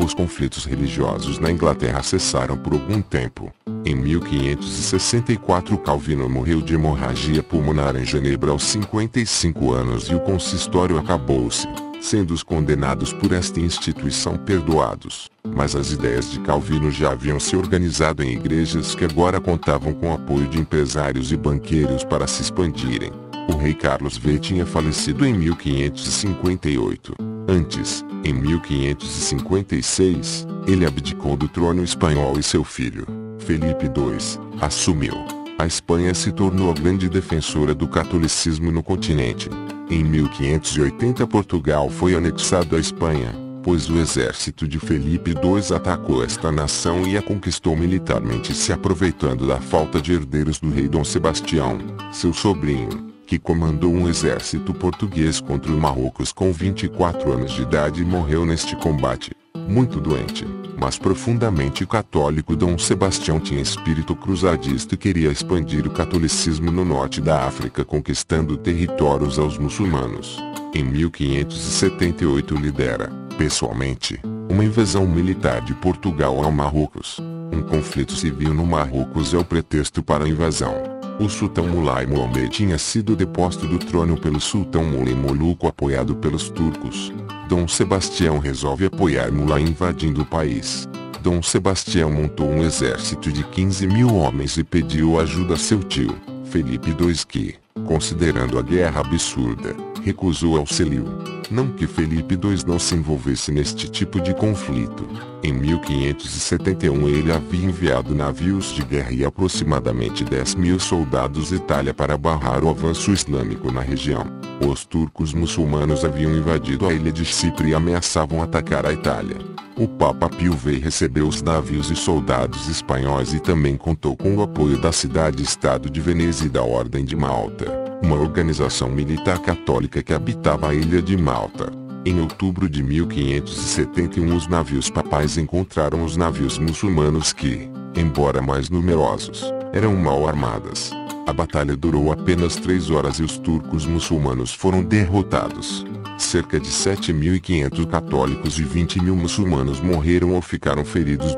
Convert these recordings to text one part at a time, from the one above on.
Os conflitos religiosos na Inglaterra cessaram por algum tempo. Em 1564 Calvino morreu de hemorragia pulmonar em Genebra aos 55 anos e o consistório acabou-se, sendo os condenados por esta instituição perdoados. Mas as ideias de Calvino já haviam se organizado em igrejas que agora contavam com o apoio de empresários e banqueiros para se expandirem. O rei Carlos V tinha falecido em 1558. Antes, em 1556, ele abdicou do trono espanhol e seu filho, Felipe II, assumiu. A Espanha se tornou a grande defensora do catolicismo no continente. Em 1580 Portugal foi anexado à Espanha, pois o exército de Felipe II atacou esta nação e a conquistou militarmente, se aproveitando da falta de herdeiros do rei Dom Sebastião, seu sobrinho, que comandou um exército português contra o Marrocos com 24 anos de idade e morreu neste combate. Muito doente, mas profundamente católico, Dom Sebastião tinha espírito cruzadista e queria expandir o catolicismo no norte da África, conquistando territórios aos muçulmanos. Em 1578 lidera, pessoalmente, uma invasão militar de Portugal ao Marrocos. Um conflito civil no Marrocos é o pretexto para a invasão. O sultão Mulay Mohammed tinha sido deposto do trono pelo sultão Mulay Moluco, apoiado pelos turcos. Dom Sebastião resolve apoiar Mulay invadindo o país. Dom Sebastião montou um exército de 15.000 homens e pediu ajuda a seu tio, Felipe II, que, considerando a guerra absurda, recusou auxílio. Não que Felipe II não se envolvesse neste tipo de conflito. Em 1571 ele havia enviado navios de guerra e aproximadamente 10.000 soldados à Itália para barrar o avanço islâmico na região. Os turcos muçulmanos haviam invadido a ilha de Chipre e ameaçavam atacar a Itália. O Papa Pio veio receber os navios e soldados espanhóis e também contou com o apoio da cidade-estado de Veneza e da Ordem de Malta, uma organização militar católica que habitava a ilha de Malta. Em outubro de 1571 os navios papais encontraram os navios muçulmanos que, embora mais numerosos, eram mal armadas. A batalha durou apenas 3 horas e os turcos muçulmanos foram derrotados. Cerca de 7.500 católicos e 20.000 muçulmanos morreram ou ficaram feridos.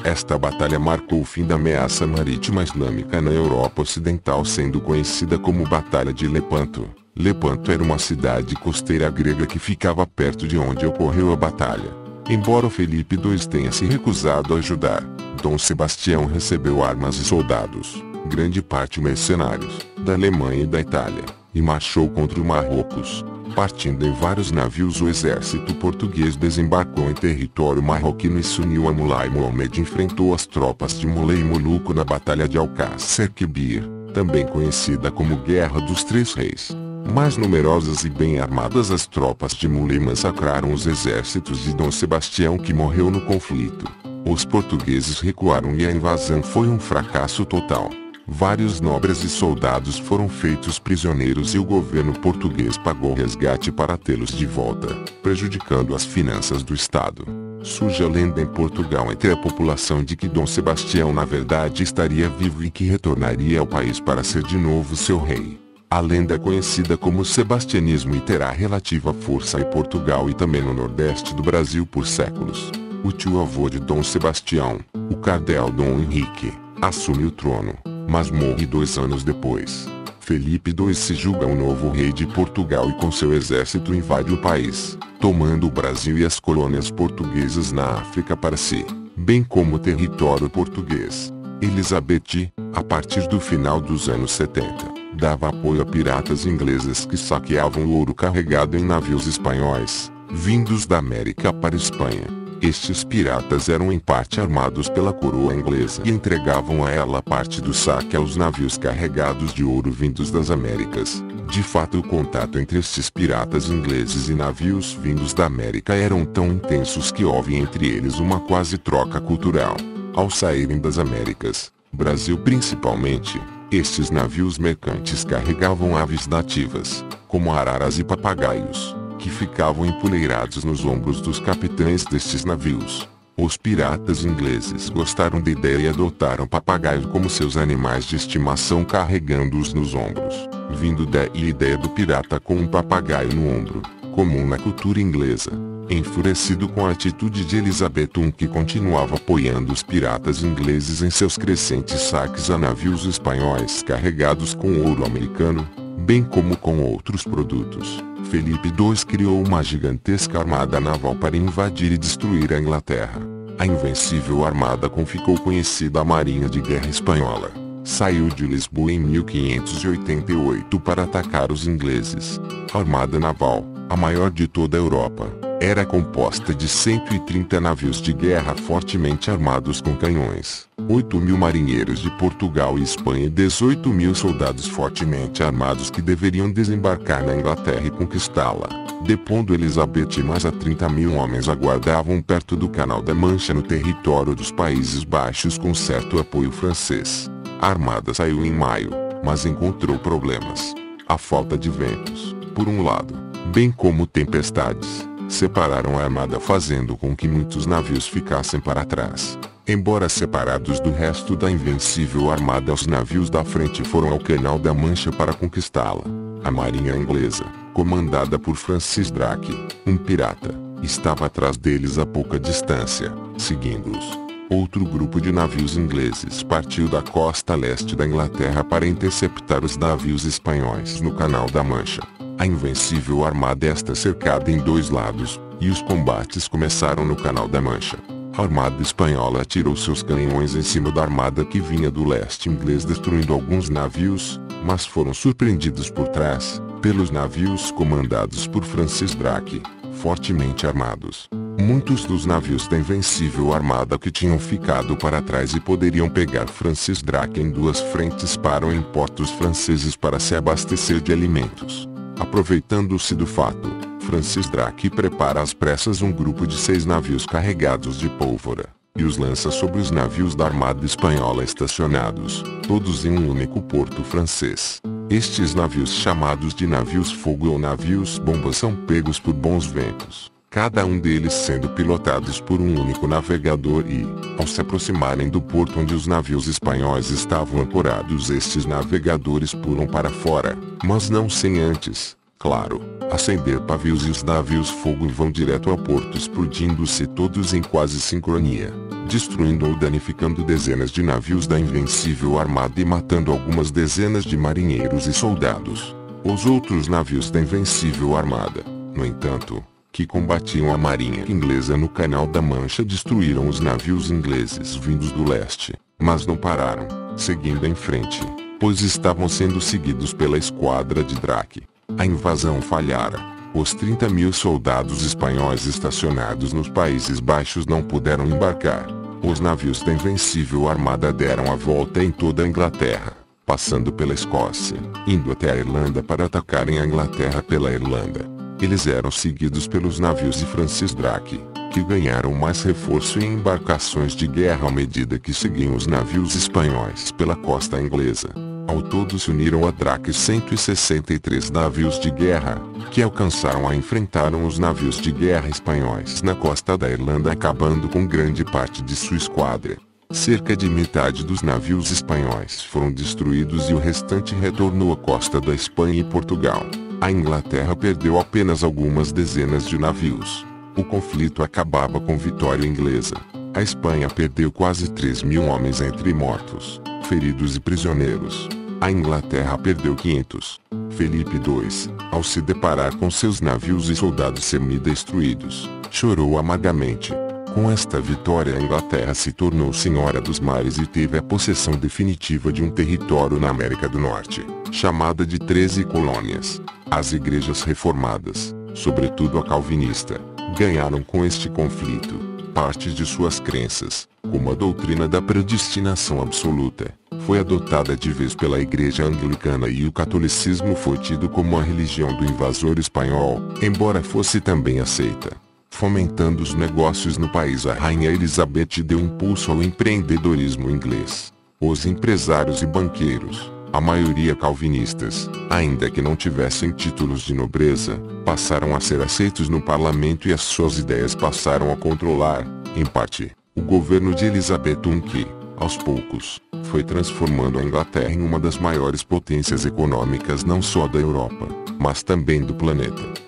Esta batalha marcou o fim da ameaça marítima islâmica na Europa Ocidental, sendo conhecida como Batalha de Lepanto. Lepanto era uma cidade costeira grega que ficava perto de onde ocorreu a batalha. Embora Felipe II tenha se recusado a ajudar, Dom Sebastião recebeu armas e soldados, grande parte mercenários, da Alemanha e da Itália, e marchou contra o Marrocos. Partindo em vários navios, o exército português desembarcou em território marroquino e se uniu a Mulay Mohammed. Enfrentou as tropas de Mulay Moluco na Batalha de Alcácer Quibir, também conhecida como Guerra dos Três Reis. Mais numerosas e bem armadas, as tropas de Mulay massacraram os exércitos de Dom Sebastião, que morreu no conflito. Os portugueses recuaram e a invasão foi um fracasso total. Vários nobres e soldados foram feitos prisioneiros e o governo português pagou resgate para tê-los de volta, prejudicando as finanças do Estado. Surge a lenda em Portugal entre a população de que Dom Sebastião na verdade estaria vivo e que retornaria ao país para ser de novo seu rei. A lenda é conhecida como sebastianismo e terá relativa força em Portugal e também no nordeste do Brasil por séculos. O tio-avô de Dom Sebastião, o cardeal Dom Henrique, assume o trono, mas morre 2 anos depois. Felipe II se julga o novo rei de Portugal e com seu exército invade o país, tomando o Brasil e as colônias portuguesas na África para si, bem como o território português. Elizabeth, a partir do final dos anos 70, dava apoio a piratas ingleses que saqueavam o ouro carregado em navios espanhóis, vindos da América para a Espanha. Estes piratas eram em parte armados pela coroa inglesa e entregavam a ela parte do saque aos navios carregados de ouro vindos das Américas. De fato, o contato entre estes piratas ingleses e navios vindos da América eram tão intensos que houve entre eles uma quase troca cultural. Ao saírem das Américas, Brasil principalmente, estes navios mercantes carregavam aves nativas, como araras e papagaios, que ficavam empoleirados nos ombros dos capitães destes navios. Os piratas ingleses gostaram da ideia e adotaram papagaios como seus animais de estimação, carregando-os nos ombros, vindo daí a ideia do pirata com um papagaio no ombro, comum na cultura inglesa. Enfurecido com a atitude de Elizabeth I, que continuava apoiando os piratas ingleses em seus crescentes saques a navios espanhóis carregados com ouro americano, bem como com outros produtos, Felipe II criou uma gigantesca armada naval para invadir e destruir a Inglaterra. A invencível armada, como ficou conhecida a Marinha de Guerra Espanhola, saiu de Lisboa em 1588 para atacar os ingleses. A armada naval, a maior de toda a Europa, era composta de 130 navios de guerra fortemente armados com canhões, 8.000 marinheiros de Portugal e Espanha e 18.000 soldados fortemente armados que deveriam desembarcar na Inglaterra e conquistá-la. Depondo Elizabeth, mais a 30.000 homens aguardavam perto do Canal da Mancha no território dos Países Baixos com certo apoio francês. A armada saiu em maio, mas encontrou problemas. A falta de ventos, por um lado, bem como tempestades, separaram a armada, fazendo com que muitos navios ficassem para trás. Embora separados do resto da invencível armada, os navios da frente foram ao Canal da Mancha para conquistá-la. A marinha inglesa, comandada por Francis Drake, um pirata, estava atrás deles a pouca distância, seguindo-os. Outro grupo de navios ingleses partiu da costa leste da Inglaterra para interceptar os navios espanhóis no Canal da Mancha. A invencível armada está cercada em dois lados, e os combates começaram no Canal da Mancha. A armada espanhola atirou seus canhões em cima da armada que vinha do leste inglês, destruindo alguns navios, mas foram surpreendidos por trás, pelos navios comandados por Francis Drake, fortemente armados. Muitos dos navios da invencível armada que tinham ficado para trás e poderiam pegar Francis Drake em duas frentes param em portos franceses para se abastecer de alimentos. Aproveitando-se do fato, Francis Drake prepara às pressas um grupo de 6 navios carregados de pólvora, e os lança sobre os navios da armada espanhola estacionados, todos em um único porto francês. Estes navios, chamados de navios-fogo ou navios-bomba, são pegos por bons ventos, cada um deles sendo pilotados por um único navegador e, ao se aproximarem do porto onde os navios espanhóis estavam ancorados, estes navegadores pulam para fora, mas não sem antes, claro, acender pavios, e os navios-fogo vão direto ao porto, explodindo-se todos em quase sincronia, destruindo ou danificando dezenas de navios da invencível armada e matando algumas dezenas de marinheiros e soldados. Os outros navios da invencível armada, no entanto, que combatiam a marinha inglesa no Canal da Mancha, destruíram os navios ingleses vindos do leste, mas não pararam, seguindo em frente, pois estavam sendo seguidos pela esquadra de Drake. A invasão falhara. Os 30.000 soldados espanhóis estacionados nos Países Baixos não puderam embarcar. Os navios da invencível armada deram a volta em toda a Inglaterra, passando pela Escócia, indo até a Irlanda para atacarem a Inglaterra pela Irlanda. Eles eram seguidos pelos navios de Francis Drake, que ganharam mais reforço e embarcações de guerra à medida que seguiam os navios espanhóis pela costa inglesa. Ao todo se uniram a Drake 163 navios de guerra, que alcançaram a enfrentaram os navios de guerra espanhóis na costa da Irlanda, acabando com grande parte de sua esquadra. Cerca de metade dos navios espanhóis foram destruídos e o restante retornou à costa da Espanha e Portugal. A Inglaterra perdeu apenas algumas dezenas de navios. O conflito acabava com vitória inglesa. A Espanha perdeu quase 3.000 homens entre mortos, feridos e prisioneiros. A Inglaterra perdeu 500. Felipe II, ao se deparar com seus navios e soldados semi-destruídos, chorou amargamente. Com esta vitória, a Inglaterra se tornou senhora dos mares e teve a possessão definitiva de um território na América do Norte, chamada de 13 colônias. As igrejas reformadas, sobretudo a calvinista, ganharam com este conflito. Parte de suas crenças, como a doutrina da predestinação absoluta, foi adotada de vez pela Igreja Anglicana, e o catolicismo foi tido como a religião do invasor espanhol, embora fosse também aceita. Fomentando os negócios no país, a Rainha Elizabeth deu impulso ao empreendedorismo inglês. Os empresários e banqueiros, a maioria calvinistas, ainda que não tivessem títulos de nobreza, passaram a ser aceitos no parlamento e as suas ideias passaram a controlar, em parte, o governo de Elizabeth I, que, aos poucos, foi transformando a Inglaterra em uma das maiores potências econômicas não só da Europa, mas também do planeta.